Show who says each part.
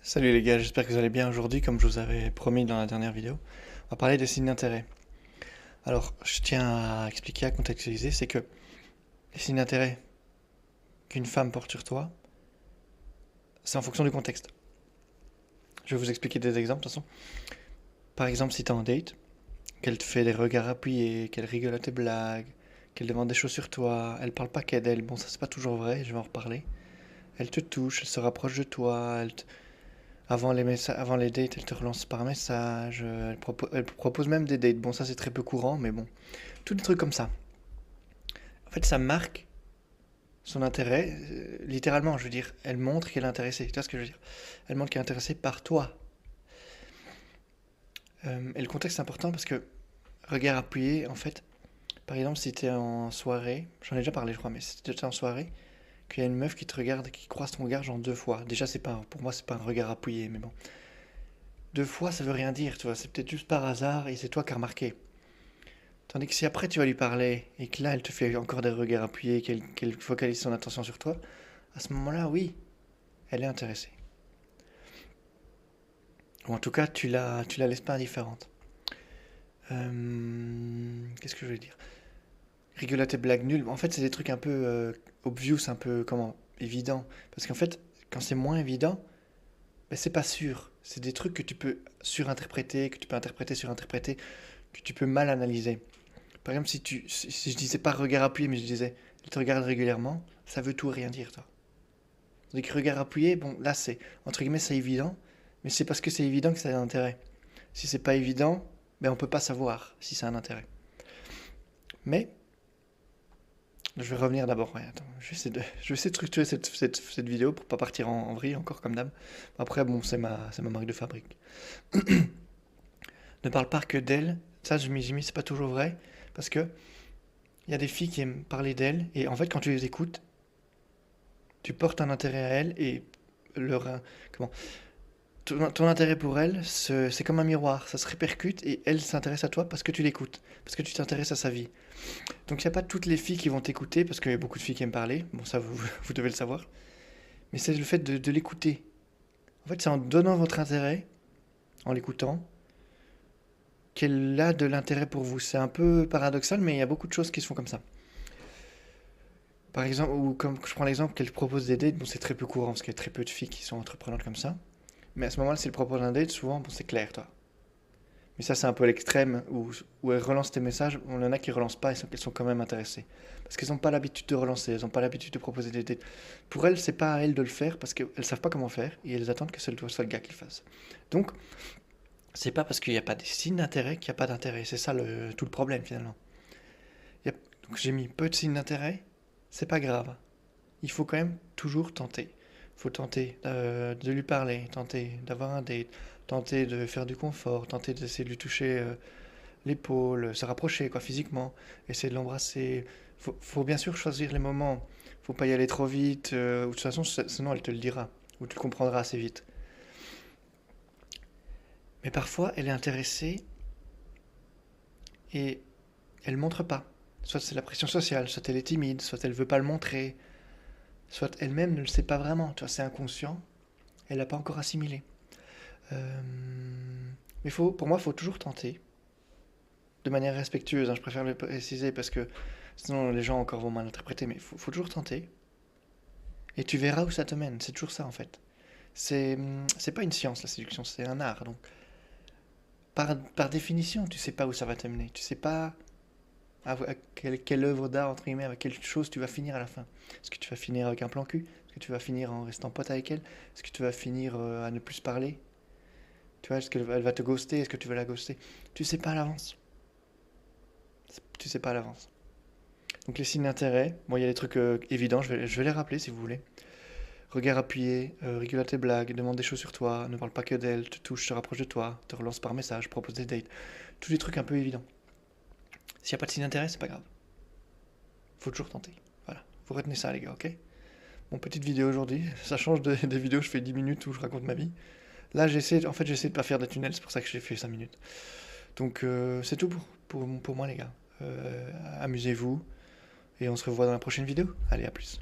Speaker 1: Salut les gars, j'espère que vous allez bien aujourd'hui, comme je vous avais promis dans la dernière vidéo. On va parler des signes d'intérêt. Alors, je tiens à expliquer, à contextualiser, c'est que les signes d'intérêt qu'une femme porte sur toi, c'est en fonction du contexte. Je vais vous expliquer des exemples de toute façon. Par exemple, si t'es en date, qu'elle te fait des regards appuyés, qu'elle rigole à tes blagues, qu'elle demande des choses sur toi, elle parle pas qu'elle, bon ça c'est pas toujours vrai, je vais en reparler. Elle te touche, elle se rapproche de toi, avant les dates, elle te relance par message, elle propose même des dates. Bon, ça c'est très peu courant, mais bon. Tous des trucs comme ça. En fait, ça marque son intérêt, littéralement, je veux dire. Elle montre qu'elle est intéressée. Tu vois ce que je veux dire? Elle montre qu'elle est intéressée par toi. Et le contexte est important parce que, regard appuyé, en fait, par exemple, si t'es en soirée, j'en ai déjà parlé, je crois, mais si t'es en soirée, qu'il y a une meuf qui te regarde, qui croise ton regard, genre deux fois. Déjà, c'est pas, pour moi, c'est pas un regard appuyé, mais bon. Deux fois, ça veut rien dire, tu vois. C'est peut-être juste par hasard et c'est toi qui as remarqué. Tandis que si après tu vas lui parler et que là elle te fait encore des regards appuyés, qu'elle focalise son attention sur toi, à ce moment-là, oui, elle est intéressée. Ou en tout cas, tu la laisses pas indifférente. Qu'est-ce que je voulais dire? Rigoler à tes blagues nulles. En fait, c'est des trucs un peu obvious, un peu comment évident. Parce qu'en fait, quand c'est moins évident, ben, c'est pas sûr. C'est des trucs que tu peux surinterpréter, que tu peux interpréter, surinterpréter, que tu peux mal analyser. Par exemple, si je disais pas regard appuyé, mais je disais il te regarde régulièrement, ça veut tout et rien dire, toi. Tandis que regard appuyé, bon, là c'est, entre guillemets, c'est évident, mais c'est parce que c'est évident que ça a un intérêt. Si c'est pas évident, ben on peut pas savoir si ça a un intérêt. Mais, je vais revenir d'abord, ouais, attends, je vais essayer de structurer cette vidéo pour pas partir en vrille encore comme d'hab. Après, bon, c'est ma marque de fabrique. Ne parle pas que d'elle, ça, j'ai mis, c'est pas toujours vrai, parce que il y a des filles qui aiment parler d'elles, et en fait, quand tu les écoutes, tu portes un intérêt à elles, et leur, comment, ton intérêt pour elles, c'est comme un miroir, ça se répercute, et elle s'intéresse à toi parce que tu l'écoutes, parce que tu t'intéresses à sa vie. Donc il n'y a pas toutes les filles qui vont t'écouter, parce qu'il y a beaucoup de filles qui aiment parler, bon ça vous devez le savoir, mais c'est le fait de l'écouter. En fait, c'est en donnant votre intérêt, en l'écoutant, qu'elle a de l'intérêt pour vous. C'est un peu paradoxal, mais il y a beaucoup de choses qui se font comme ça. Par exemple, ou comme je prends l'exemple qu'elle propose des dates, bon c'est très peu courant parce qu'il y a très peu de filles qui sont entreprenantes comme ça. Mais à ce moment-là, si elle propose un date, souvent bon, c'est clair, toi. Mais ça, c'est un peu l'extrême où elle relance tes messages. On en a qui relancent pas et qu'elles sont quand même intéressées. Parce qu'elles n'ont pas l'habitude de relancer, elles n'ont pas l'habitude de proposer des dates. Pour elles, c'est pas à elles de le faire parce qu'elles savent pas comment faire et elles attendent que ce soit le gars qui le fasse. Donc, c'est pas parce qu'il n'y a pas des signes d'intérêt qu'il n'y a pas d'intérêt. C'est ça tout le problème finalement. Il y a- donc j'ai mis peu de signes d'intérêt, c'est pas grave. Il faut quand même toujours tenter. Il faut tenter de lui parler, tenter d'avoir un date, tenter de faire du confort, tenter d'essayer de lui toucher l'épaule, se rapprocher quoi physiquement, essayer de l'embrasser. Faut bien sûr choisir les moments. Faut pas y aller trop vite, ou de toute façon sinon elle te le dira, ou tu le comprendras assez vite. Mais parfois elle est intéressée et elle montre pas. Soit c'est la pression sociale, soit elle est timide, soit elle veut pas le montrer, soit elle-même ne le sait pas vraiment. Tu vois, c'est inconscient, elle n'a pas encore assimilé. Euh, mais pour moi, il faut toujours tenter, de manière respectueuse, hein, je préfère le préciser parce que sinon les gens encore vont mal interpréter, mais faut toujours tenter. Et tu verras où ça te mène, c'est toujours ça en fait. C'est pas une science la séduction, c'est un art. Donc par définition, tu sais pas où ça va te mener. Tu sais pas à quelle œuvre d'art, entre guillemets, avec quelle chose tu vas finir à la fin. Est-ce que tu vas finir avec un plan cul? Est-ce que tu vas finir en restant pote avec elle? Est-ce que tu vas finir à ne plus parler? Tu vois, est-ce qu'elle va te ghoster? Est-ce que tu vas la ghoster? Tu sais pas à l'avance. Tu sais pas à l'avance. Donc les signes d'intérêt, bon, il y a des trucs évidents, je vais les rappeler si vous voulez. Regard appuyé, rigole à tes blagues, demande des choses sur toi, ne parle pas que d'elle, te touche, se rapproche de toi, te relance par message, propose des dates. Tous des trucs un peu évidents. S'il n'y a pas de signe d'intérêt, c'est pas grave. Faut toujours tenter. Voilà. Vous retenez ça, les gars, ok? Bon, petite vidéo aujourd'hui. Ça change des vidéos, je fais 10 minutes où je raconte ma vie. Là, j'essaie de pas faire des tunnels, c'est pour ça que j'ai fait 5 minutes. Donc, c'est tout pour moi, les gars. Amusez-vous et on se revoit dans la prochaine vidéo. Allez, à plus.